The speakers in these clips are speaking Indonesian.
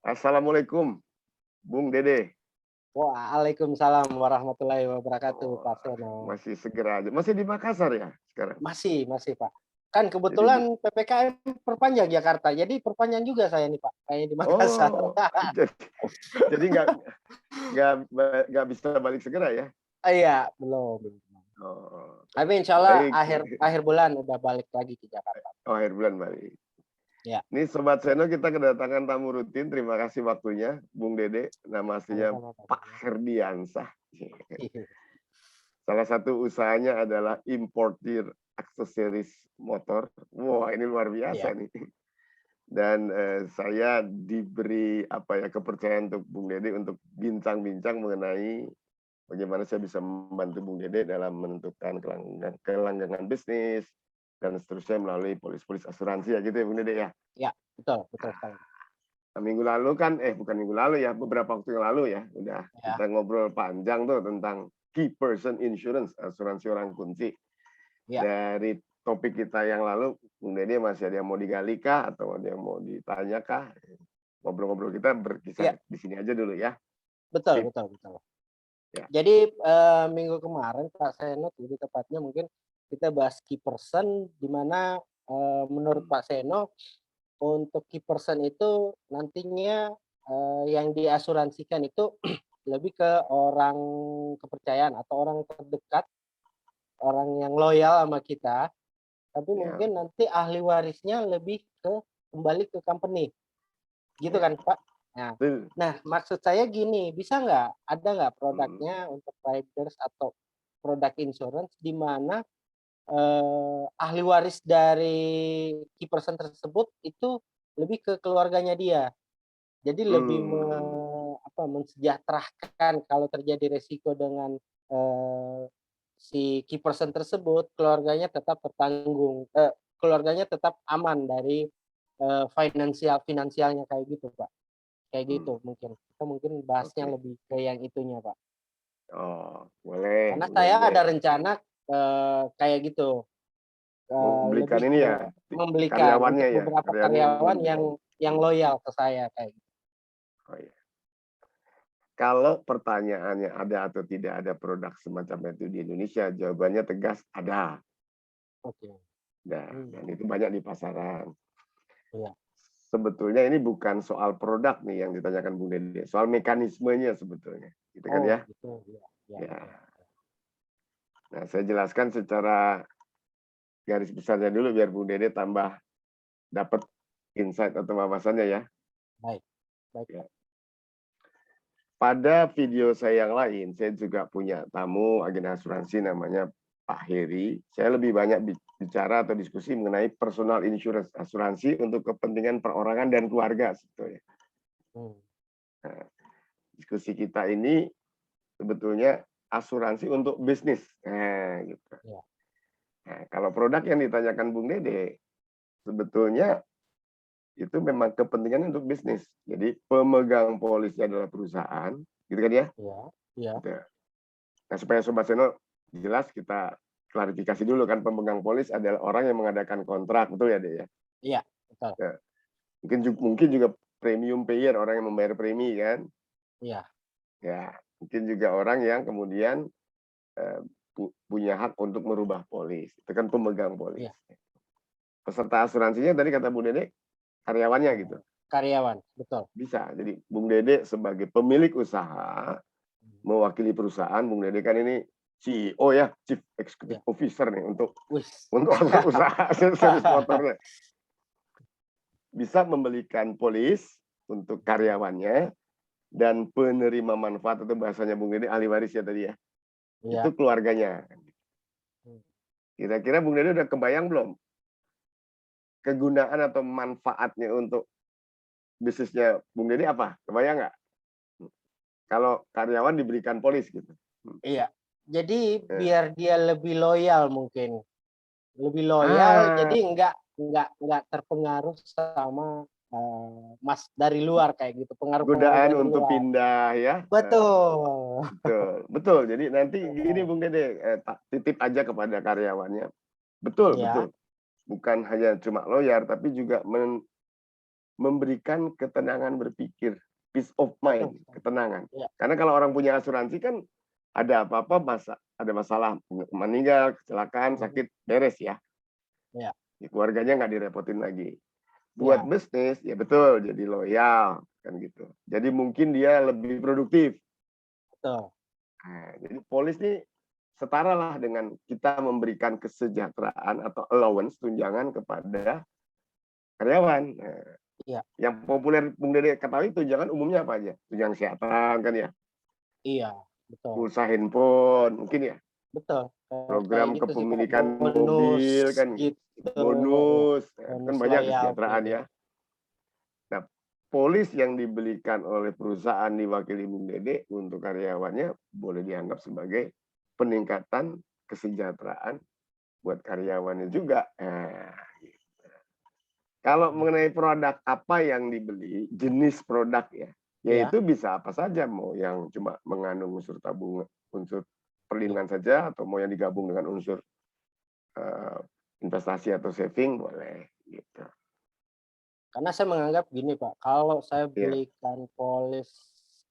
Assalamualaikum, Bung Dede. Waalaikumsalam warahmatullahi wabarakatuh, Oh, Pak Seno. masih segera aja. Masih di Makassar ya sekarang? Masih, Pak. Kan Jadi kebetulan PPKM perpanjang Jakarta, jadi perpanjang juga saya nih, Pak, kayaknya di Makassar. oh, jadi jadi nggak bisa balik segera ya? Iya, belum. Oh, Tapi insya Allah baik. akhir akhir bulan udah balik lagi ke Jakarta. Oh, akhir bulan balik. Ya, Ini Sobat Seno, kita kedatangan tamu rutin. Terima kasih waktunya, Bung Dede. Nama aslinya sama-sama, Pak Pak Seno. Herdiansah. Salah satu usahanya adalah importir aksesoris motor. Wah, ini luar biasa Iya, nih. Dan saya diberi kepercayaan untuk Bung Dede untuk bincang-bincang mengenai bagaimana saya bisa membantu Bung Dede dalam menentukan kelanggangan bisnis dan seterusnya melalui polis-polis asuransi ya gitu ya Bung Dede ya. ya, betul sekali. Minggu lalu kan bukan minggu lalu ya, beberapa waktu yang lalu ya udah Ya, kita ngobrol panjang tuh tentang key person insurance, asuransi orang kunci. ya. Dari topik kita yang lalu, Bung Dede masih ada yang mau digali kah atau ada yang mau ditanya kah? Ngobrol-ngobrol kita berkisar Iya, di sini aja dulu ya. betul. Sip. Ya. Jadi minggu kemarin Pak Seno, lebih tepatnya mungkin kita bahas key person, di mana menurut Pak Seno untuk key person itu nantinya yang diasuransikan itu lebih ke orang kepercayaan atau orang terdekat, orang yang loyal sama kita, tapi Ya, mungkin nanti ahli warisnya lebih ke kembali ke company, gitu ya. kan Pak? Nah, Betul. maksud saya gini, bisa nggak, ada nggak Hmm. produknya untuk riders atau produk insurance di mana ahli waris dari key person tersebut itu lebih ke keluarganya dia. Jadi lebih Hmm. mensejahterakan kalau terjadi resiko dengan si key person tersebut, keluarganya tetap tertanggung, keluarganya tetap aman dari finansialnya kayak gitu, Pak. Kayak Hmm. gitu mungkin. Kita mungkin bahasnya Oke. lebih ke yang itunya, Pak. Oh, boleh, Karena Bung saya ada Dede. rencana kayak gitu. Membelikan Lebih ini ke ya, membelikan karyawannya untuk ya, beberapa karyawannya karyawan membeli. yang Hmm. loyal ke saya kayak gitu. Oh, ya. Kalau pertanyaannya ada atau tidak ada produk semacam itu di Indonesia, jawabannya tegas ada. Oke. Nah, Hmm, dan itu banyak di pasaran. iya. Sebetulnya ini bukan soal produk nih yang ditanyakan Bung Dede, soal mekanismenya sebetulnya, gitu kan Oh ya? gitu, iya, iya, Ya. betul. Nah, saya jelaskan secara garis besarnya dulu biar Bung Dede tambah dapat insight atau wawasannya ya. Baik, baik, Ya. Pak. Pada video saya yang lain, saya juga punya tamu agen asuransi namanya Pak Heri. Saya lebih banyak bicara atau diskusi mengenai personal insurance asuransi untuk kepentingan perorangan dan keluarga sebetulnya. Hmm, Nah, diskusi kita ini sebetulnya asuransi untuk bisnis. Nah, gitu. iya. Nah, kalau produk yang ditanyakan Bung Dede, sebetulnya itu memang kepentingan untuk bisnis. Jadi pemegang polisnya adalah perusahaan, gitu kan ya? Iya, iya, Gitu. Nah, supaya Sobat Seno jelas kita klarifikasi dulu kan pemegang polis adalah orang yang mengadakan kontrak, betul ya, Dek ya? iya, betul. Nah, mungkin juga premium payer, orang yang membayar premi kan? Iya, Ya, mungkin juga orang yang kemudian eh, punya hak untuk merubah polis. Itu kan pemegang polis. iya. Peserta asuransinya tadi kata Bu Dede karyawannya gitu. Karyawan, betul. Bisa. Jadi Bung Dede sebagai pemilik usaha mewakili perusahaan, Bung Dede kan ini CEO ya, Chief Executive Iya. Officer nih untuk Wih, usaha aksesoris motornya. Bisa membelikan polis untuk karyawannya dan penerima manfaat atau bahasanya Bung Dede ahli waris ya tadi ya. iya. Itu keluarganya. Hmm. Kira-kira Bung Dede udah kebayang belum kegunaan atau manfaatnya untuk bisnisnya Bung Dede apa? Kebayang nggak? Kalau karyawan diberikan polis gitu. Iya. Jadi Eh. biar dia lebih loyal mungkin. Lebih loyal, Ah, jadi nggak terpengaruh sama Mas dari luar kayak gitu, pengaruh-pengaruh godaan dari untuk luar. pindah ya. Betul. Betul, betul. Jadi nanti gini Bung Dede, titip aja kepada karyawannya. Betul, Iya, betul. Bukan hanya cuma loyal, tapi juga memberikan ketenangan berpikir, peace of Betul mind, sekali. ketenangan. Iya, Karena kalau orang punya asuransi kan ada apa-apa ada masalah meninggal, kecelakaan, mhm, sakit, beres ya. iya, Keluarganya nggak direpotin lagi. Buat iya, bisnis, ya betul, jadi loyal kan gitu. Jadi mungkin dia lebih produktif. betul. Nah, jadi polis ini setara lah dengan kita memberikan kesejahteraan atau allowance, tunjangan kepada karyawan. Nah, Iya, yang populer Bung Dede ketahui tunjangan umumnya apa aja? Tunjangan kesehatan kan ya, iya, betul. pulsa handphone mungkin ya, Betul, kayak program gitu sih, Pak, kepemilikan bonus mobil kan gitu, gitu, ya, bonus, nah, itu kan bonus banyak loyalty, kesejahteraan ya. ya. Nah, polis yang dibelikan oleh perusahaan diwakili Bung Dede untuk karyawannya boleh dianggap sebagai peningkatan kesejahteraan buat karyawannya juga. Nah, kalau mengenai produk apa yang dibeli, jenis produk ya, Iya, yaitu bisa apa saja, mau yang cuma mengandung unsur tabungan, unsur iya. perlindungan saja, atau mau yang digabung dengan unsur uh, investasi atau saving boleh gitu. Karena saya menganggap gini, Pak, kalau saya Ya. belikan polis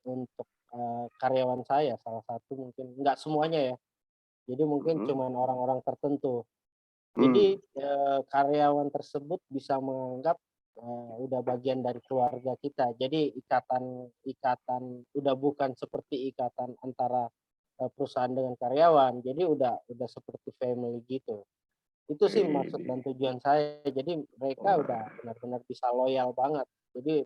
untuk, karyawan saya, salah satu mungkin, nggak semuanya ya, jadi mungkin Mhm. cuman orang-orang tertentu. Hmm. Jadi, karyawan tersebut bisa menganggap, udah bagian dari keluarga kita. Jadi ikatan ikatan udah bukan seperti ikatan antara, perusahaan dengan karyawan, jadi udah seperti family gitu. Itu sih maksud Ini. dan tujuan saya. Jadi mereka udah Wah, benar-benar bisa loyal banget. Jadi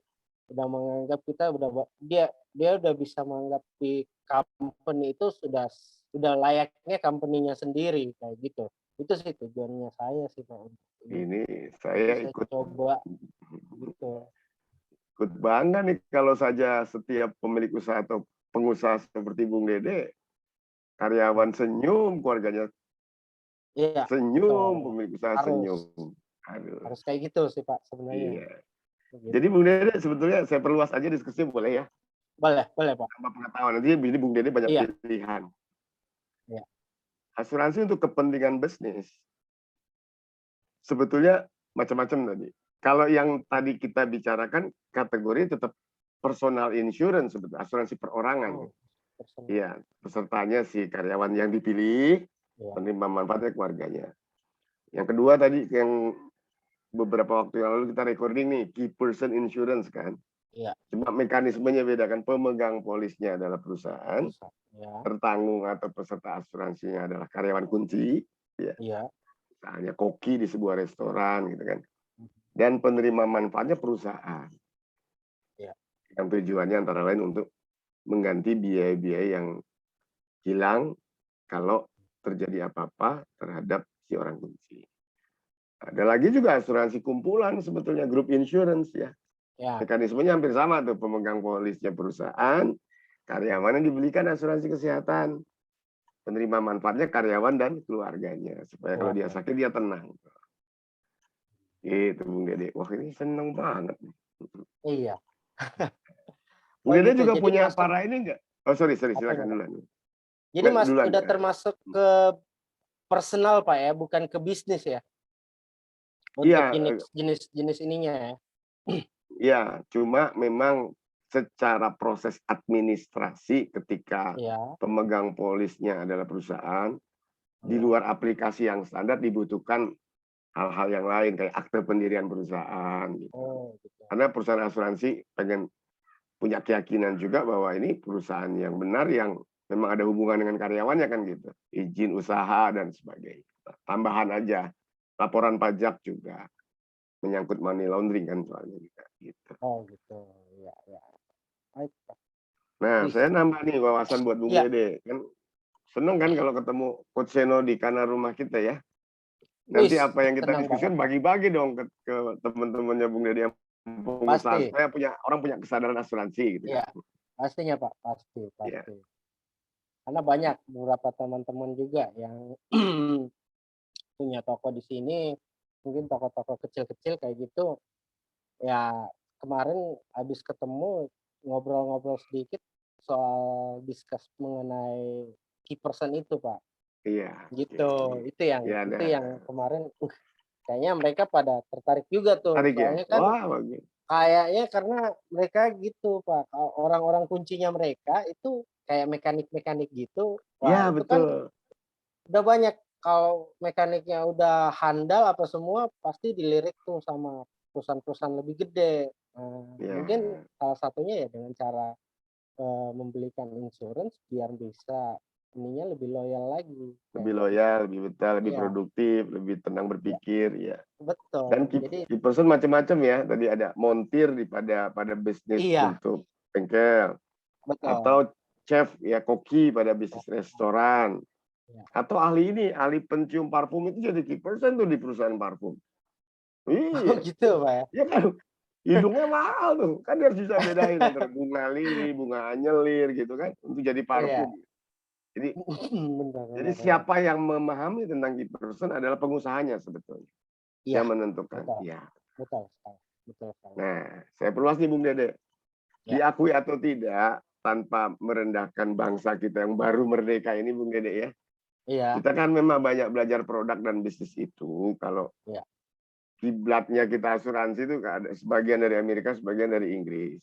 udah menganggap kita dia dia udah bisa menganggap di company itu sudah layaknya company-nya sendiri, kayak gitu. Itu sih tujuannya saya sih, Pak, untuk ini. ini Jadi saya saya ikut coba gitu. ikut bangga nih kalau saja setiap pemilik usaha atau pengusaha seperti Bung Dede, Iya, karyawan senyum, keluarganya iya, senyum, betul. pemilik usaha Harus senyum. Aduh, harus kayak gitu sih, Pak, sebenarnya, iya. Jadi begitu. Bung Dede sebetulnya saya perluas aja diskusi boleh ya, Boleh boleh, Pak. tambah pengetahuan. Nanti jadi Bung Dede banyak Iya, pilihan. iya, Asuransi untuk kepentingan bisnis sebetulnya macam-macam tadi. Kalau yang iya. tadi kita bicarakan kategori tetap personal insurance sebetulnya, asuransi perorangan. Oh, personal. Iya, pesertanya si karyawan yang dipilih, Iya, penerima manfaatnya keluarganya. Yang kedua tadi yang beberapa waktu yang lalu kita recording nih, key person insurance kan. iya, Cuma mekanismenya beda kan, pemegang polisnya adalah perusahaan, bisa. Ya, tertanggung atau peserta asuransinya adalah karyawan kunci, ya, iya. misalnya koki di sebuah restoran gitu kan. Mhm, Dan penerima manfaatnya perusahaan. iya. Yang tujuannya antara lain untuk mengganti biaya-biaya yang hilang kalau terjadi apa-apa terhadap si orang kunci. Ada lagi juga asuransi kumpulan sebetulnya group insurance ya. Ya, Mekanismenya hampir sama tuh, pemegang polisnya perusahaan, karyawannya dibelikan asuransi kesehatan, penerima manfaatnya karyawan dan keluarganya supaya kalau dia keluarga. sakit dia tenang. Gitu Bung Dede. Wah ini seneng banget nih. Iya. Bung Oh Dede gitu, juga jadi punya masuk para ini enggak? Oh sorry, sorry, apanya, silakan Pak? duluan. Jadi Nggak, duluan udah ya. termasuk ke personal, Pak, ya, bukan ke bisnis ya? Iya, Untuk jenis ininya ya? iya, cuma memang secara proses administrasi ketika Iya, pemegang polisnya adalah perusahaan, di iya. luar aplikasi yang standar dibutuhkan hal-hal yang lain kayak akte pendirian perusahaan gitu. Oh gitu. Karena perusahaan asuransi pengen punya keyakinan juga bahwa ini perusahaan yang benar yang memang ada hubungan dengan karyawannya kan gitu. Izin usaha dan sebagainya. Tambahan aja, laporan pajak juga menyangkut money laundering kan soalnya juga gitu. Oh gitu, iya iya. Baik, Pak. Nah, Wih, saya nambah nih wawasan buat Bung iya, Dede. Kan seneng kan kalau ketemu Coach Seno di kanal rumah kita ya. wis, Nanti apa yang kita senang banget, diskusikan Pak. bagi-bagi dong ke teman-temannya Bung Dede yang pengusaha Pasti, supaya orang punya kesadaran asuransi gitu kan. iya, pastinya, Pak, pasti Iya. pasti. Karena banyak beberapa teman-teman juga yang punya toko di sini, mungkin toko-toko kecil-kecil kayak gitu, ya kemarin habis ketemu, ngobrol-ngobrol sedikit soal discuss mengenai key person itu, Pak. Iya, oke. Gitu, Ya itu ada yang kemarin, kayaknya mereka pada tertarik juga tuh, tarik ya. soalnya kan Wah, bagus. kayaknya karena mereka gitu, Pak, orang-orang kuncinya mereka itu kayak mekanik-mekanik gitu. Wah, Ya itu kan betul. udah banyak, kalau mekaniknya udah handal apa semua pasti dilirik tuh sama perusahaan-perusahaan lebih gede. Mungkin Ya, salah satunya ya dengan cara, membelikan insurance biar bisa ininya lebih loyal lagi, lebih kayak loyal, lebih betah, lebih iya, produktif, lebih tenang iya, berpikir, ya. Dan betul. Jadi key person macam-macam ya. Tadi ada montir pada bisnis iya, untuk bengkel, betul. atau chef ya koki pada bisnis restoran, Iya. atau ahli ini, ahli pencium parfum itu jadi key person tuh di perusahaan parfum. Oh Iya, gitu, Pak, ya? ya kan. Hidungnya mahal tuh, kan dia harus bisa bedain antara bunga lili, bunga anyelir gitu kan, untuk jadi Iya. parfum. Jadi Benar jadi benar benar. siapa yang memahami tentang key person adalah pengusahanya sebetulnya Iya, yang menentukan. betul, Ya. betul sekali betul sekali. Nah, saya perluas nih Bung Dede. Ya, Diakui atau tidak, tanpa merendahkan bangsa kita yang baru merdeka ini Bung Dede ya. iya, Kita kan memang banyak belajar produk dan bisnis itu. Kalau iya, kiblatnya kita asuransi itu ada sebagian dari Amerika, sebagian dari Inggris.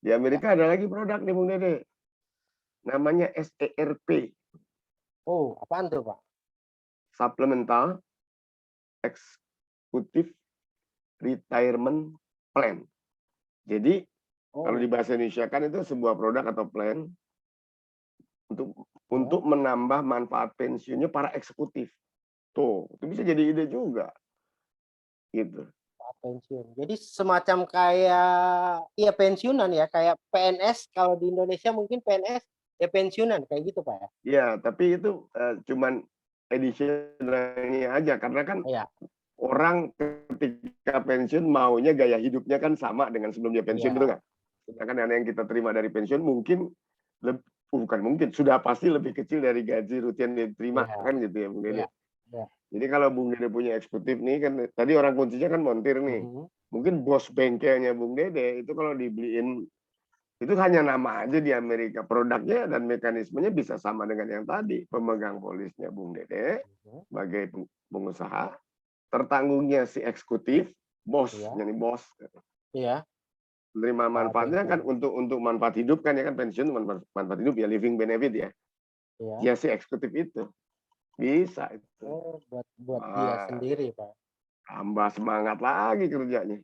Di iya. Amerika ada lagi produk nih Bung Dede. Namanya SERP, Oh, apaan tuh, Pak? Supplemental Executive Retirement Plan. Jadi kalau di Oh, bahasa Indonesia kan itu sebuah produk atau plan untuk iya, menambah manfaat pensiunnya para eksekutif. Tuh, itu bisa jadi ide juga gitu. Pak, pensiun. Jadi semacam kayak iya pensiunan ya, kayak PNS kalau di Indonesia mungkin PNS ya pensiunan kayak gitu, Pak, ya? Ya, tapi itu cuman additional-nya aja karena kan Iya, orang ketika pensiun maunya gaya hidupnya kan sama dengan sebelum dia pensiun, betul iya, nggak? Sedangkan dana yang kita terima dari pensiun mungkin bukan mungkin, sudah pasti lebih kecil dari gaji rutin yang diterima iya, kan gitu ya Bung iya, Dede. iya. Jadi kalau Bung Dede punya eksekutif nih kan tadi orang kuncinya kan montir nih. Mhm. Mungkin bos bengkelnya Bung Dede itu kalau dibeliin itu hanya nama aja di Amerika. Produknya dan mekanismenya bisa sama dengan yang tadi. Pemegang polisnya Bung Dede Mhm. sebagai pengusaha, tertanggungnya si eksekutif, bos, Iya, jadi bos. iya. Menerima Kepala manfaatnya kan bengkel. untuk manfaat hidup kan ya kan pensiun manfaat hidup ya living benefit ya. Iya. Ya si eksekutif itu bisa itu. Oh, buat buat dia Wah, sendiri, Pak. tambah semangat lagi kerjanya.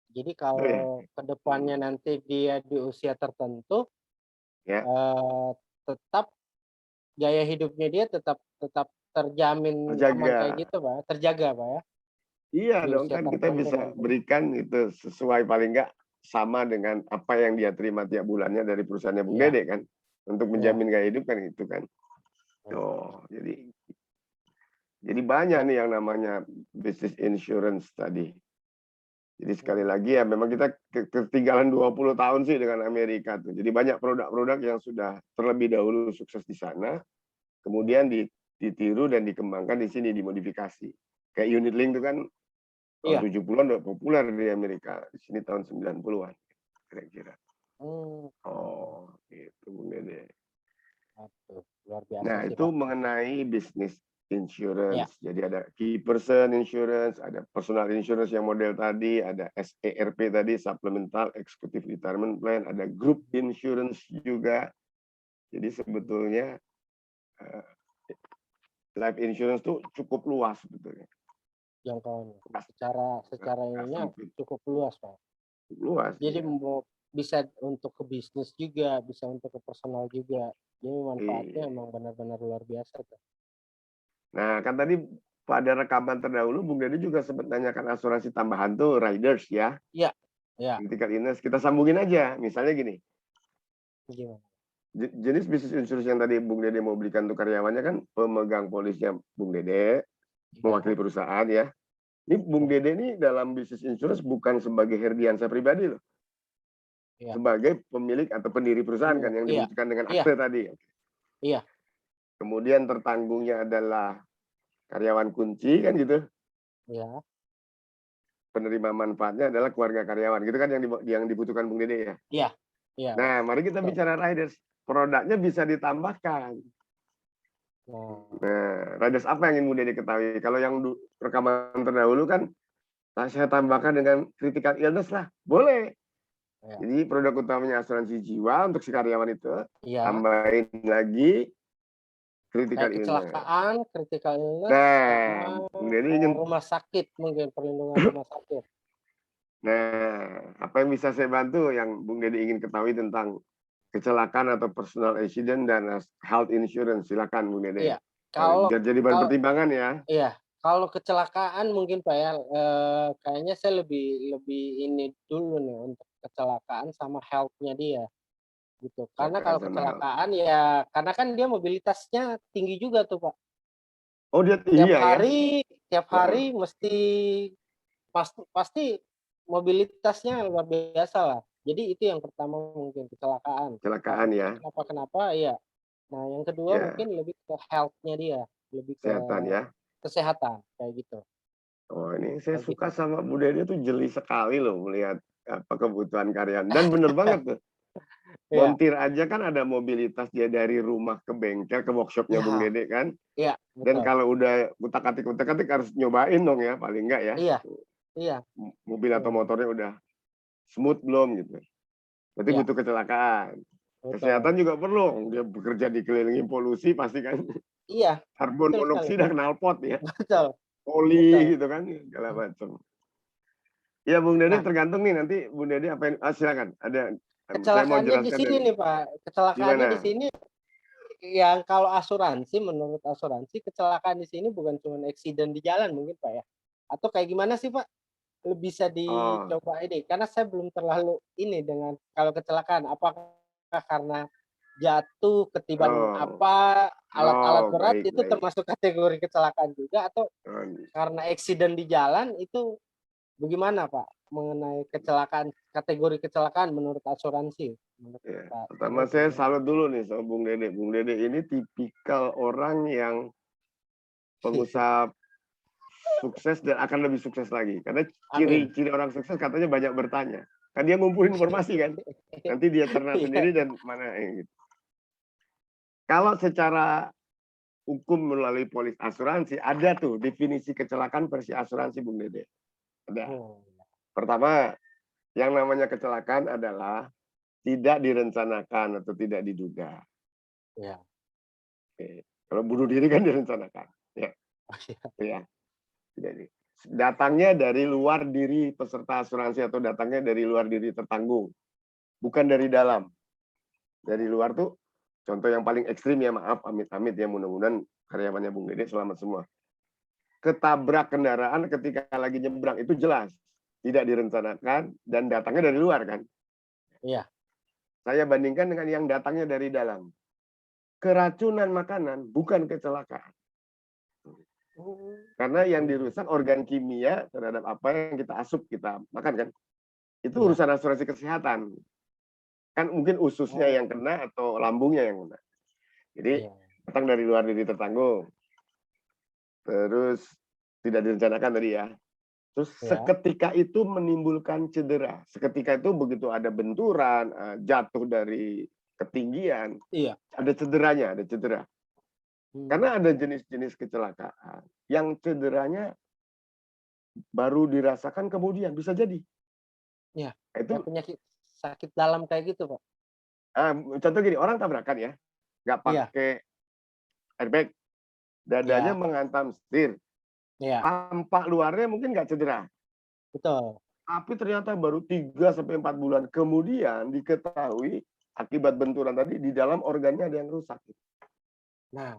Jadi Itu ya. kalau ke depannya Hmm. nanti dia di usia tertentu, Ya, tetap gaya hidupnya dia tetap tetap terjamin aman kayak terjaga. gitu, Pak, ya? Terjaga, Pak, ya? Iya Di dong usia kan kita tertentu bisa nanti. berikan itu sesuai paling enggak sama dengan apa yang dia terima tiap bulannya dari perusahaannya Bung Iya, Dede kan. Untuk iya, menjamin gaya hidup kan itu kan. iya. Oh, jadi banyak Dan nih yang namanya business insurance tadi. Jadi sekali mmm, lagi ya memang kita ketinggalan 20 tahun sih dengan Amerika tuh. Jadi banyak produk-produk yang sudah terlebih dahulu sukses di sana, iya, kemudian ditiru dan dikembangkan di sini dimodifikasi. Kayak unit link itu kan tahun iya. 70-an udah populer di Amerika, di sini tahun 90-an kira-kira. Oke. Oh, gitu Bung Dede. Waduh, luar biasa Nah, sih, itu Pak. mengenai bisnis Iya, insurance. Jadi ada key person insurance, ada personal insurance yang model tadi, ada SERP tadi, supplemental executive retirement plan, ada group insurance juga. Jadi sebetulnya eh, life insurance tuh cukup luas sebetulnya. jangkauannya. Nggak, Secara secara nggak ininya sempit, cukup luas, Pak. cukup luas Jadi ya. mau bisa untuk ke bisnis juga, bisa untuk ke personal juga. Jadi manfaatnya Iya. emang benar-benar luar biasa tuh. Nah, kan tadi pada rekaman terdahulu Bung Dede juga sempat nanyakan asuransi tambahan tuh riders ya. Iya, iya, Critical illness kita sambungin aja. Misalnya gini, gimana? jenis bisnis insurance yang tadi Bung Dede mau belikan untuk karyawannya kan pemegang polisnya Bung Dede, Iya, mewakili perusahaan ya. Ini Bung iya, Dede ini dalam bisnis insurance bukan sebagai herdiansa pribadi loh, iya. sebagai pemilik atau pendiri perusahaan kan Oh, yang iya, dibuktikan dengan iya, akte tadi. iya, Kemudian tertanggungnya adalah karyawan kunci kan gitu. iya, Penerima manfaatnya adalah keluarga karyawan gitu kan yang dibutuhkan Bung Dede ya. iya, iya, Nah, mari kita betul. bicara riders. Produknya bisa ditambahkan. Nah, Nah, riders apa yang ingin Bung Dede ketahui? Kalau yang rekaman terdahulu kan Nah, saya tambahkan dengan critical illness lah, boleh. Ya. Jadi produk utamanya asuransi jiwa untuk si karyawan itu, Iya. tambahin lagi critical Kayak illness. kecelakaan, critical illness, Nah, sama Bung Deddy ingin, rumah sakit mungkin, perlindungan rumah sakit. nah, apa yang bisa saya bantu yang Bung Deddy ingin ketahui tentang kecelakaan atau personal accident dan health insurance? Silakan Bung Deddy. Iya, kalau Biar jadi bahan kalau pertimbangan ya. iya, kalau kecelakaan mungkin Pak ya, kayaknya saya lebih lebih ini dulu nih untuk kecelakaan sama health-nya dia, gitu. Karena Kecelakaan kalau sama health. kecelakaan ya karena kan dia mobilitasnya tinggi juga tuh Pak. Oh dia Tiap iya ya. hari tiap Heeh. hari mesti pasti mobilitasnya luar biasa lah. Jadi itu yang pertama mungkin kecelakaan. Kecelakaan Takutnya ya. kenapa-kenapa iya. Nah yang kedua Ya, mungkin lebih ke health-nya dia, lebih ke kesehatan ya. kesehatan, kayak gitu Oh ini saya kayak gitu. suka sama Bu Dede tuh jeli sekali loh melihat apa kebutuhan karyawan. Dan bener banget tuh. Iya Montir aja kan ada mobilitas dia dari rumah ke bengkel ke workshopnya Bung iya Dede kan. iya, Dan betul. kalau udah utak-atik harus nyobain dong ya paling enggak ya. Iya iya, Mobil atau betul motornya udah smooth belum gitu. Berarti iya, butuh kecelakaan. betul. Kesehatan juga perlu. Dia bekerja dikelilingi polusi pasti kan Iya, karbon betul sekali. monoksida knalpot ya. Betul betul. Oli gitu kan segala macam. Ya Bung Dede Nah, tergantung nih nanti Bung Dede apa yang silakan. Ada saya mau kecelakaannya di jelaskan sini dari nih, Pak, kecelakaannya di gimana? sini yang kalau asuransi, menurut asuransi kecelakaan di sini bukan cuma eksiden di jalan mungkin, Pak, ya? Atau kayak gimana sih, Pak? Bisa Oh, dicoba ini, karena saya belum terlalu ini dengan kalau kecelakaan, apakah karena jatuh, ketiban oh, apa, alat-alat oh, berat baik, itu baik. termasuk kategori kecelakaan juga atau Oh, karena eksiden di jalan itu bagaimana, Pak, mengenai kecelakaan kategori kecelakaan menurut asuransi? Menurut ya. Pak Pertama Seno saya bagaimana? salut dulu nih sama Bung Dede. Bung Dede ini tipikal orang yang pengusaha sukses dan akan lebih sukses lagi. Karena Amin. ciri-ciri orang sukses katanya banyak bertanya. Kan dia ngumpulin informasi kan. Nanti dia cerna Iya, sendiri dan mana gitu. Kalau secara hukum melalui polis asuransi ada tuh definisi kecelakaan versi asuransi Bung Dede. Ada. oh, Pertama, yang namanya kecelakaan adalah tidak direncanakan atau tidak diduga. iya. Oke. Kalau bunuh diri kan direncanakan. Ya, Oh, iya. ya. Jadi datangnya dari luar diri peserta asuransi atau datangnya dari luar diri tertanggung, bukan dari dalam. Dari luar tuh contoh yang paling ekstrim ya maaf amit-amit ya mudah-mudahan karyawannya Bung Dede selamat semua. Ketabrak kendaraan ketika lagi nyebrang itu jelas tidak direncanakan dan datangnya dari luar kan. Iya. Saya bandingkan dengan yang datangnya dari dalam. Keracunan makanan bukan kecelakaan. Oh, Karena yang gitu. dirusak organ kimia terhadap apa yang kita asup, kita makan kan. Itu Iya. urusan asuransi kesehatan. Kan mungkin ususnya Oh, yang kena atau lambungnya yang kena. Jadi iya. datang dari luar diri tertanggung. Terus tidak direncanakan tadi ya. Terus Iya. seketika itu menimbulkan cedera. Seketika itu begitu ada benturan, jatuh dari ketinggian, Iya. ada cederanya, ada cedera. Mmm, Karena ada jenis-jenis kecelakaan yang cederanya baru dirasakan kemudian, bisa jadi. iya. Nah, itu Kayak penyakit sakit dalam kayak gitu, Pak? contoh gini, orang tabrakan ya, nggak Iya pakai airbag, dadanya iya menghantam setir, iya, tampak luarnya mungkin nggak cedera, betul. tapi ternyata baru 3 sampai 4 bulan kemudian diketahui akibat benturan tadi di dalam organnya ada yang rusak. Nah,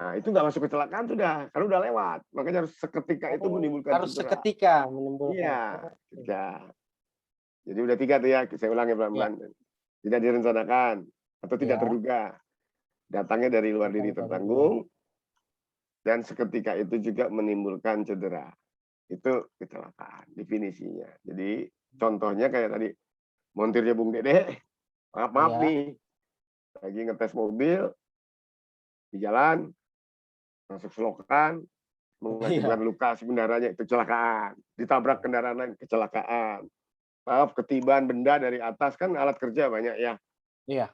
Nah, itu nggak masuk kecelakaan sudah, karena udah lewat. Makanya harus seketika itu oh, menimbulkan harus cedera. seketika menimbulkan. Iya, Oke. tiga. Jadi udah 3 tuh ya, saya ulangi Iya pelan-pelan. Tidak direncanakan atau tidak iya, terduga. Datangnya dari luar datang diri dari luar. tertanggung dan seketika itu juga menimbulkan cedera. Itu kecelakaan definisinya. Jadi contohnya kayak tadi montirnya Bung Dede, maaf-maaf Iya nih, lagi ngetes mobil di jalan, masuk selokan, iya mengakibatkan luka sebenarnya itu kecelakaan. Ditabrak kendaraan lain kecelakaan. Maaf ketiban benda dari atas kan alat kerja banyak ya. iya,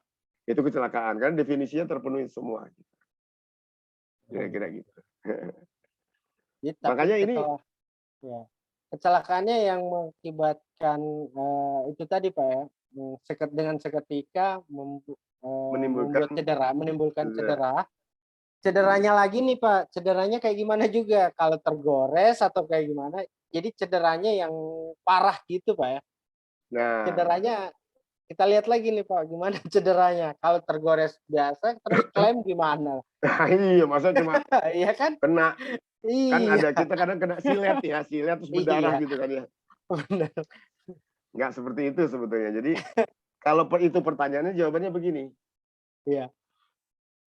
Itu kecelakaan kan definisinya terpenuhi semua. oh Kira-kira gitu. gitu. Jadi tapi Makanya ini setelah ya kecelakaannya yang mengakibatkan, itu tadi, Pak, ya, dengan seketika Menimbulkan membuat cedera, menimbulkan cedera. cedera. Cederanya lagi nih, Pak, cederanya kayak gimana juga, kalau tergores atau kayak gimana, jadi cederanya yang parah gitu, Pak, ya. Nah, Cederanya kita lihat lagi nih, Pak, gimana cederanya. Kalau tergores biasa, terus klaim gimana? iya masa cuma Iya kan? kena, kan Iya, ada kita kadang kena silet ya, silet terus berdarah iya, gitu kan ya. bener. Nggak seperti itu sebetulnya. Jadi kalau itu pertanyaannya jawabannya begini, Iya,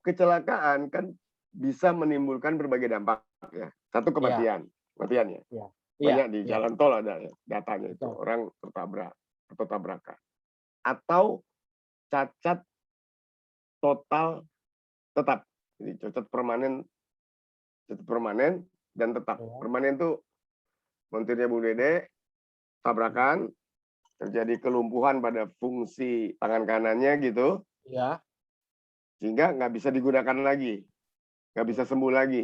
kecelakaan kan bisa menimbulkan berbagai dampak ya. Satu iya, kematian ya. iya, iya, Banyak di iya, jalan tol ada ya, datanya itu betul. orang tertabrak atau tabrakan. Atau cacat total tetap. Jadi cacat permanen dan tetap. Iya, Permanen itu montirnya Bung Dede, mhm, tabrakan, terjadi kelumpuhan pada fungsi tangan kanannya gitu, iya, sehingga nggak bisa digunakan lagi, nggak bisa iya, sembuh lagi.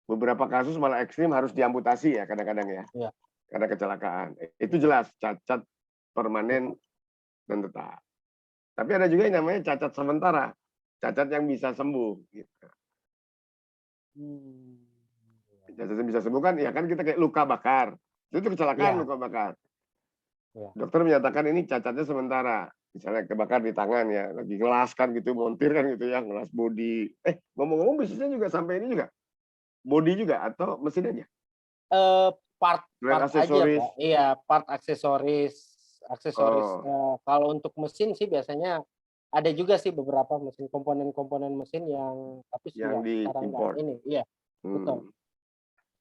Beberapa kasus malah ekstrim harus diamputasi ya kadang-kadang ya, iya, karena kecelakaan. Itu iya, jelas cacat permanen tetap. dan tetap. Tapi ada juga yang namanya cacat sementara, cacat yang bisa sembuh. Gitu. Mmm, iya, Cacat yang bisa sembuh kan, ya kan kita kayak luka bakar. Itu kecelakaan iya, luka bakar. iya. Dokter menyatakan ini cacatnya sementara. Misalnya kebakar di tangan ya, lagi ngelas kan gitu, montir kan gitu ya, ngelas bodi. Ngomong-ngomong bisnisnya juga sampai ini juga, bodi juga atau mesin aja? Eee, part Selain part aja, aksesoris, Pak. Iya, part aksesoris aksesoris, oh, kalau untuk mesin sih biasanya ada juga sih beberapa mesin, komponen-komponen mesin yang tapi yang sekarang nggak diimpor. ini, iya, betul, Hmm.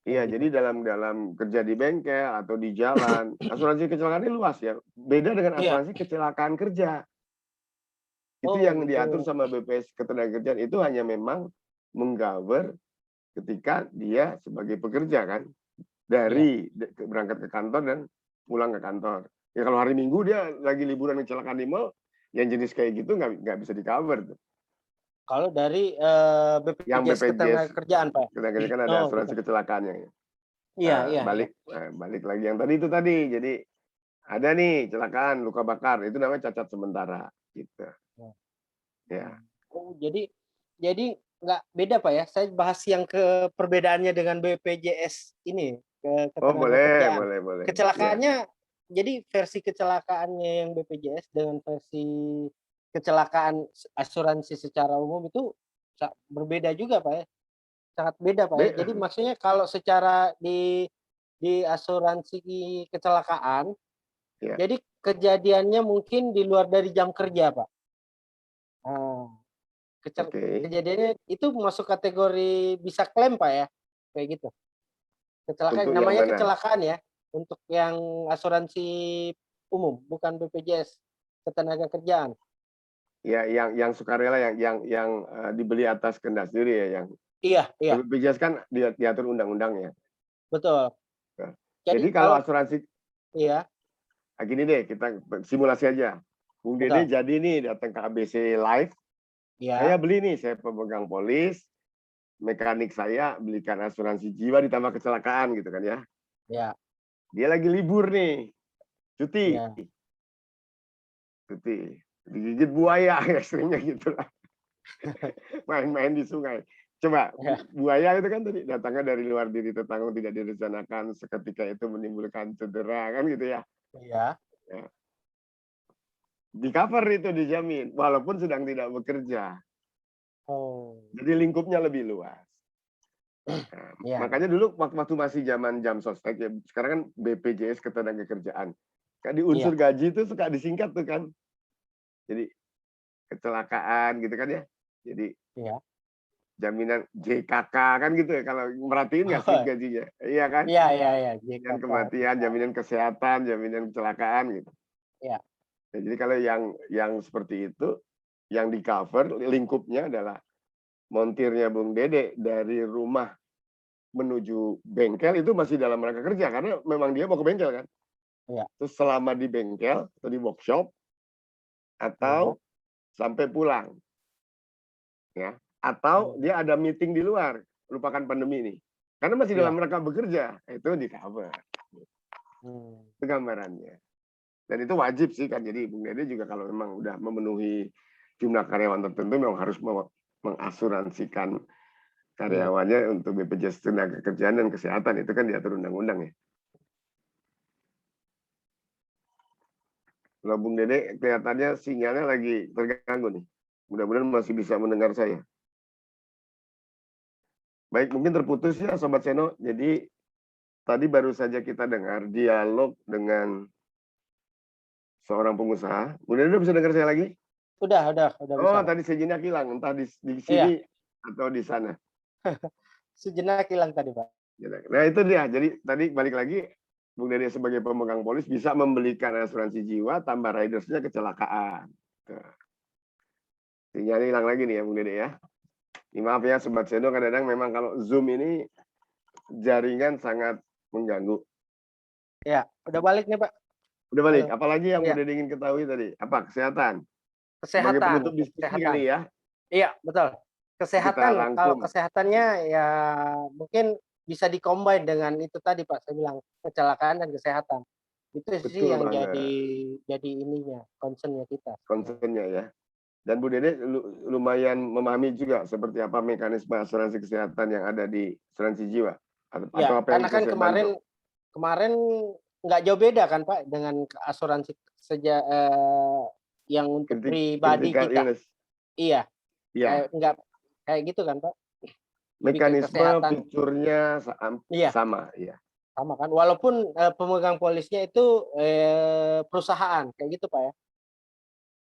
kayak Iya, gitu. jadi dalam dalam kerja di bengkel atau di jalan, asuransi kecelakaan ini luas ya. Beda dengan Iya. asuransi kecelakaan kerja. Itu Oh, yang diatur gitu. sama BPS Ketenagakerjaan itu hanya memang mengcover ketika dia sebagai pekerja kan, Iya. dari berangkat ke kantor dan pulang ke kantor. Ya kalau hari Minggu dia lagi liburan kecelakaan di mall, yang jenis kayak gitu nggak bisa di-cover tuh. Kalau dari, Yang BPJS BPJS Ketenagakerjaan, Pak? Ketenagakerjaan kan ada Oh, asuransi gitu. kecelakaannya ya. Iya, iya, iya. Balik lagi yang tadi itu tadi. Jadi ada nih kecelakaan luka bakar, itu namanya cacat sementara gitu. Oh, Ya. oh, jadi nggak beda, Pak, ya? Saya bahas yang perbedaannya dengan BPJS ini, Oh boleh, Ketenagakerjaan. boleh, boleh. Ya. Kecelakaannya jadi versi kecelakaannya yang BPJS dengan versi kecelakaan asuransi secara umum itu berbeda juga, Pak, ya? Sangat beda, Pak, ya? Be Jadi maksudnya kalau secara di asuransi kecelakaan, ya. jadi kejadiannya mungkin di luar dari jam kerja, Pak. Nah, Oke. kejadiannya itu masuk kategori bisa klaim, Pak, ya? Kayak gitu. Kecelakaan Untuk yang namanya mana? kecelakaan ya, untuk yang asuransi umum, bukan BPJS Ketenagakerjaan. Ya, yang sukarela yang dibeli atas kehendak sendiri ya, yang Iya, iya, BPJS kan diatur undang-undang ya. betul. Nah, Jadi jadi kalau kalau asuransi, iya, gini deh, kita simulasi aja. Bung Dede betul. jadi nih datang ke ABC Live, saya Iya, beli nih, saya pemegang polis, mekanik saya belikan asuransi jiwa ditambah kecelakaan gitu kan ya. iya, Dia lagi libur nih, cuti, iya. cuti, digigit buaya, ekstrimnya gitu lah. Main-main di sungai. Coba, Iya, buaya itu kan tadi datangnya dari luar diri tertanggung tidak direncanakan, seketika itu menimbulkan cedera kan gitu ya. iya. Ya. Di cover itu dijamin, walaupun sedang tidak bekerja. Oh, Jadi lingkupnya lebih luas. Nah, iya, iya. makanya dulu waktu masih zaman jam sostek ya, sekarang kan BPJS Ketenagakerjaan. Kan di unsur Iya, gaji itu suka disingkat tuh kan. Jadi kecelakaan gitu kan ya. Jadi iya. jaminan JKK kan gitu ya, kalau merhatiin nggak slip Oh, gajinya? Iya kan? iya, iya, iya, Jaminan JKK kematian, bisa. jaminan kesehatan, jaminan kecelakaan gitu. Iya, Ya, jadi kalau yang seperti itu, yang di-cover lingkupnya adalah montirnya Bung Dede dari rumah menuju bengkel itu masih dalam rangka kerja karena memang dia mau ke bengkel kan. iya, Terus selama di bengkel atau di workshop iya, atau sampai pulang ya. oh, Atau dia ada meeting di luar, lupakan pandemi ini. Karena masih dalam iya. rangka bekerja, itu di cover. Hmm. Itu gambarannya. Dan itu wajib sih kan. Jadi Bung Dede juga kalau memang udah memenuhi jumlah karyawan tertentu memang harus mengasuransikan Iya. karyawannya untuk BPJS Tenagakerjaan dan Kesehatan. Itu kan diatur undang-undang ya. Kalau Bung Dede kelihatannya sinyalnya lagi terganggu nih. Mudah-mudahan masih bisa mendengar saya. Baik, mungkin terputus ya Sobat Seno. Jadi tadi baru saja kita dengar dialog dengan seorang pengusaha. Bung Dede bisa dengar saya lagi? Udah bisa, Oh, Pak. tadi sejenak hilang. Entah di Iya, sini atau di sana. sejenak hilang tadi, Pak. Nah itu dia. Jadi tadi balik lagi, Bung Dede sebagai pemegang polis bisa membelikan asuransi jiwa tambah ridersnya kecelakaan. Tuh. Sinyalnya hilang lagi nih ya Bung Dede ya. Ini maaf ya Sobat Seno, kadang-kadang memang kalau Zoom ini jaringan sangat mengganggu. Ya, udah balik nih, Pak. Udah balik, Halo. apalagi yang Iya, Bung Dede ingin ketahui tadi? Apa? Kesehatan? Sebagai kesehatan, penutup diskusi kesehatan. kali ya, Iya, betul. kita Kesehatan, kalau rangkum. kesehatannya ya mungkin bisa di-combine dengan itu tadi, Pak, saya bilang, kecelakaan dan kesehatan. Itu sih Betul yang banget jadi ininya, concern-nya kita sebenarnya. concernnya ya. Dan Bu Dede lumayan memahami juga seperti apa mekanisme asuransi kesehatan yang ada di asuransi jiwa. Atau Ya, apa yang karena bisa kan saya bantu? kemarin kemarin nggak jauh beda kan, Pak, dengan asuransi yang untuk pribadi Critical kita. illness. Iya, Ya, nggak kayak gitu kan, Pak? Lebih ke mekanisme kesehatan. fiturnya Iya, sama, ya. sama kan. Walaupun pemegang polisnya itu perusahaan, kayak gitu, Pak ya.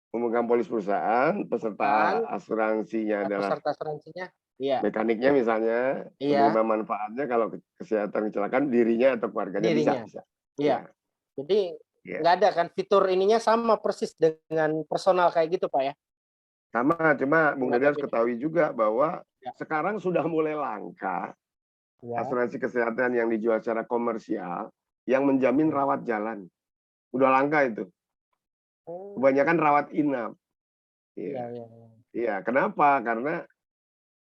Pemegang polis perusahaan, peserta Perusahaan, asuransinya adalah peserta asuransinya, iya, mekaniknya misalnya, iya, penerima manfaatnya kalau kesehatan kecelakaan dirinya atau keluarganya bisa, dirinya, bisa. iya. Ya, Jadi ya. nggak ada kan fitur ininya sama persis dengan personal kayak gitu, Pak ya. Sama, cuma Bung Nggak Dede ada harus beda. ketahui juga bahwa Ya, sekarang sudah mulai langka ya. asuransi kesehatan yang dijual secara komersial yang menjamin Hmm. rawat jalan. Udah langka itu. Oh, Kebanyakan rawat inap. iya, Iya. iya, iya. Iya, kenapa? Karena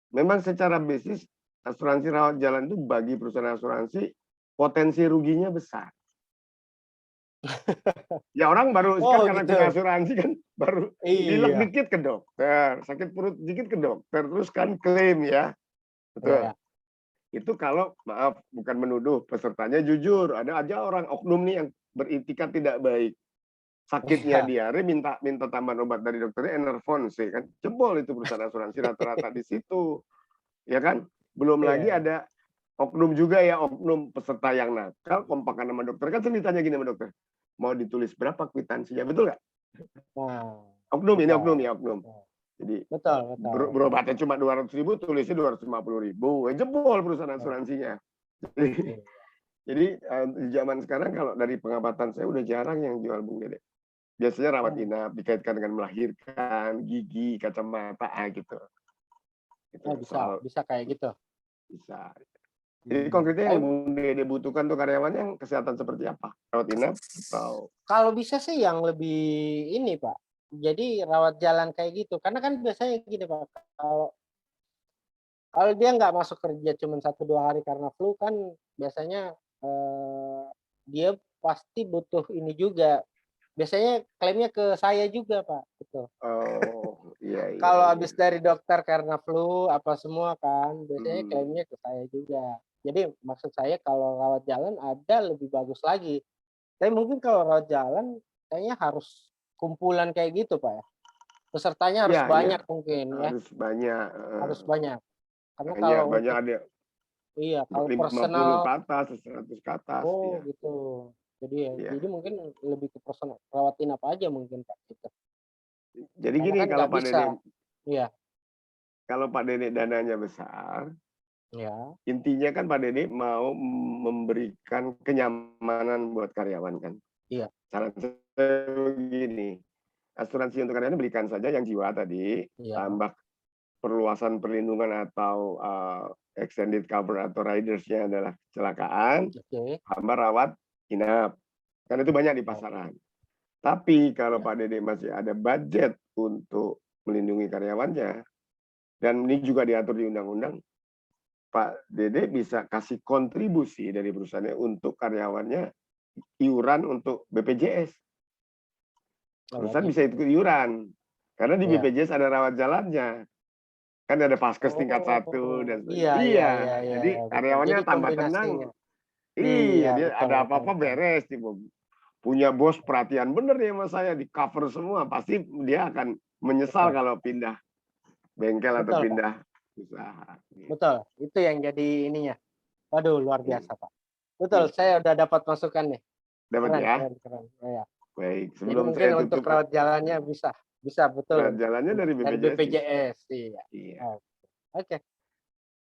memang secara bisnis asuransi rawat jalan itu bagi perusahaan asuransi potensi ruginya besar. Ya orang baru kan Oh karena gitu. punya asuransi kan baru pilek Iya, dikit ke dokter, sakit perut dikit ke dokter, terus kan klaim ya. Betul. iya. Itu kalau maaf bukan menuduh pesertanya jujur, ada aja orang oknum nih yang beritikat tidak baik. Sakitnya Iya. diare minta minta tambahan obat dari dokternya Enervon sih kan. Jebol itu perusahaan asuransi rata-rata di situ. Ya kan? Belum lagi Iya. ada oknum juga ya, oknum peserta yang nakal, kompakan sama dokter. Kan ceritanya gini sama dokter, mau ditulis berapa kwitansinya, betul nggak? Nah, Oknum ini bisa. oknum ya, oknum. Betul, Jadi betul, betul, betul. berobatnya cuma 200.000, tulisnya 250.000. Jebol perusahaan Betul. asuransinya. Jadi, Iya. di zaman sekarang kalau dari pengamatan saya udah jarang yang jual Bung Dede. Biasanya rawat Oh, inap dikaitkan dengan melahirkan, gigi, kacamata gitu. Itu oh soal bisa kayak gitu. bisa. Jadi Hmm. konkretnya yang Tapi Bung Dede butuhkan tuh karyawannya yang kesehatan seperti apa? Rawat inap atau kalau bisa sih yang lebih ini, Pak. Jadi rawat jalan kayak gitu. Karena kan biasanya gini, Pak. Kalau kalau dia nggak masuk kerja cuma 1 2 hari karena flu kan biasanya dia pasti butuh ini juga. Biasanya klaimnya ke saya juga, Pak, gitu. oh iya iya Kalau iya. habis dari dokter karena flu apa semua kan, biasanya Hmm. klaimnya ke saya juga. Jadi maksud saya kalau rawat jalan ada lebih bagus lagi. Tapi mungkin kalau rawat jalan kayaknya harus kumpulan kayak gitu, Pak, ya. Pesertanya harus Iya iya, banyak mungkin ya, harus banyak, harus banyak. Karena banyak kalau banyak untuk ada iya, kalau 50 ke personal atas, 100 ke atas, oh ya. gitu. Jadi Iya. mungkin lebih ke personal rawat inap aja mungkin, Pak, gitu. Jadi Karena gini kan nggak bisa iya, Kalau Pak Dede dananya besar, iya, intinya kan Pak Dede mau memberikan kenyamanan buat karyawan kan. iya, Saran saya begini, asuransi untuk karyawan berikan saja yang jiwa tadi, iya, tambah perluasan perlindungan atau extended cover atau ridersnya adalah kecelakaan, oke. tambah rawat inap. Kan itu banyak di Oke, pasaran. Tapi kalau iya, Pak Dede masih ada budget untuk melindungi karyawannya, dan ini juga diatur di undang-undang, Pak Dede bisa kasih kontribusi dari perusahaannya untuk karyawannya iuran untuk BPJS. Oh, Perusahaan wajib bisa itu. ikut iuran. Karena di Iya. BPJS ada rawat jalannya. Kan ada Paskes tingkat 1 Oh, dan iya sebagainya. iya Iya, iya iya, jadi iya, betul. karyawannya Jadi tambah kombinasinya. tenang. Iya, Iya, dia betul ada betul apa-apa betul. beres gitu. Punya bos perhatian bener nih sama saya, di-cover semua. Pasti dia akan menyesal Betul. kalau pindah bengkel atau Betul, Kak. pindah usaha, gitu. Betul. Itu yang jadi ininya. Waduh, luar Iya, biasa, Pak. Betul, gitu. saya udah dapat masukan nih. Dapat Keren ya? keren keren. Iya. Baik, Jadi sebelum mungkin saya untuk tutup, Pak. rawat jalannya bisa bisa Rawat betul jalannya dari dari BPJS bisa. BPJS, iya. Iya. Oke. Oke,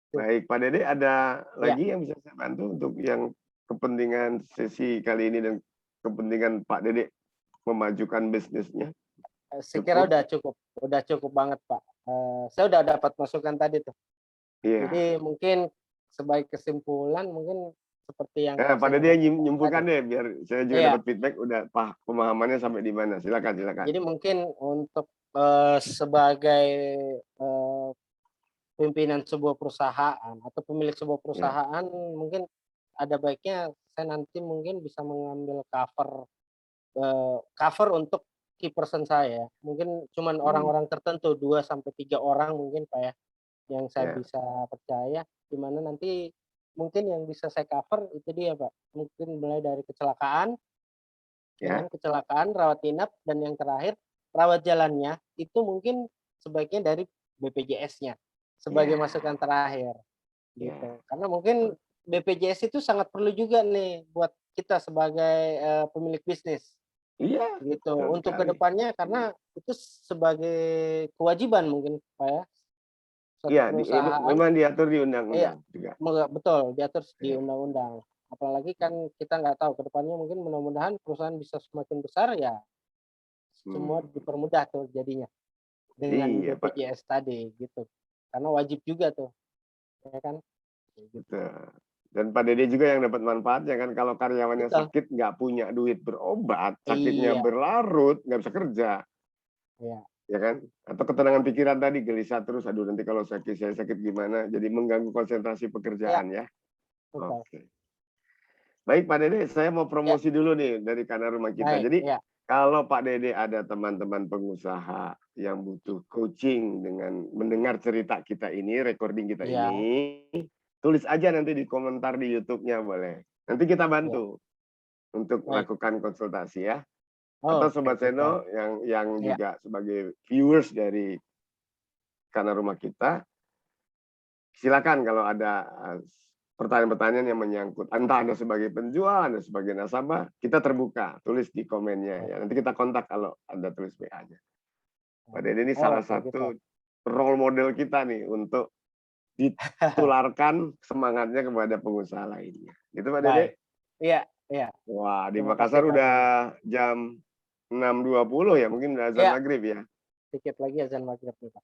sip. Baik, Pak Dede, ada Iya, lagi yang bisa saya bantu untuk yang kepentingan sesi kali ini dan kepentingan Pak Dede memajukan bisnisnya? saya kira Cukup? udah cukup banget, Pak. Saya udah dapat masukan tadi tuh. Iya. Jadi mungkin sebagai kesimpulan mungkin seperti yang Nah, Pak Pak Seno Dede sampaikan tadi. nyimpulkan deh biar saya juga Iya, dapat feedback udah pemahamannya sampai di mana. Silakan, silakan. jadi mungkin untuk, sebagai, eee, pimpinan sebuah perusahaan atau pemilik sebuah Ya, perusahaan mungkin ada baiknya saya nanti mungkin bisa mengambil cover untuk key person saya. Mungkin cuman hmm, orang-orang tertentu 2 sampai 3 orang mungkin, Pak, ya, yang saya ya, bisa percaya, di mana nanti mungkin yang bisa saya cover itu dia, Pak. Mungkin mulai dari kecelakaan, ya kan, ya, kecelakaan, rawat inap, dan yang terakhir rawat jalannya itu mungkin sebaiknya dari BPJS-nya, sebagai ya, masukan terakhir, ya. gitu. Karena mungkin BPJS itu sangat perlu juga nih buat kita sebagai, pemilik bisnis, Iya, gitu. betul Untuk sekali. kedepannya karena itu sebagai kewajiban mungkin, Pak, ya, Iya, suatu itu perusahaan. memang diatur di Iya, undang-undang juga. betul, diatur di Ya. undang-undang. Apalagi kan kita nggak tahu ke depannya mungkin mudah-mudahan perusahaan bisa semakin besar ya, semua Hmm, dipermudah tuh jadinya dengan iya, Pak. BPJS tadi gitu. Karena wajib juga tuh, ya kan? Kayak gitu. Betul. Dan Pak Dede juga yang dapat manfaatnya kan kalau karyawannya Betul. sakit nggak punya duit berobat, sakitnya Iya, berlarut, nggak bisa kerja, iya, ya kan? Atau ketenangan pikiran tadi gelisah terus, aduh nanti kalau sakit saya sakit gimana? Jadi mengganggu konsentrasi iya, pekerjaan ya. betul. Oke. Baik Pak Dede, saya mau Iya, promosi dulu nih dari Karena Rumah Kita. baik, Jadi iya, kalau Pak Dede ada teman-teman pengusaha yang butuh coaching dengan mendengar cerita kita ini, recording kita iya, ini, tulis aja nanti di komentar di YouTube-nya boleh. Nanti kita iya, bantu untuk baik. melakukan konsultasi ya. Atau Oke, Sobat gitu. Seno yang Iya, juga sebagai viewers dari Karena Rumah Kita, silakan kalau ada pertanyaan-pertanyaan yang menyangkut entah Anda sebagai penjual, Anda sebagai nasabah, kita terbuka, tulis di komennya iya. ya. Nanti kita kontak kalau Anda tulis WA-nya. Pak Dede ini salah Oke, gitu. satu role model kita nih untuk ditularkan semangatnya kepada pengusaha lainnya. Gitu Pak Baik. Dede. Iya, iya. Wah, di Terima kasih Makassar Pak udah Seno. jam 6.20 ya, mungkin udah azan Iya, maghrib ya. sedikit lagi azan maghrib nih, Pak.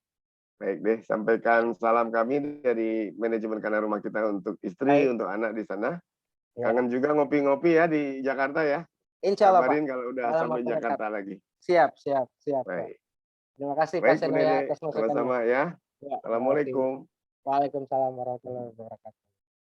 Baik deh, sampaikan salam kami dari manajemen Karena Rumah Kita untuk istri, Baik, untuk anak di sana. ya. Kangen juga ngopi-ngopi ya di Jakarta ya. Insya Allah, Pak. Kabarin kalau udah Dalam sampai waktu dekat. Jakarta lagi. Siap siap siap, Pak. Baik. Terima kasih Pak Baik, Bu Seno ya Dede. atas masukannya. Sama-sama ya. Ya, terima kasih. Assalamualaikum. Waalaikumsalam warahmatullahi wabarakatuh.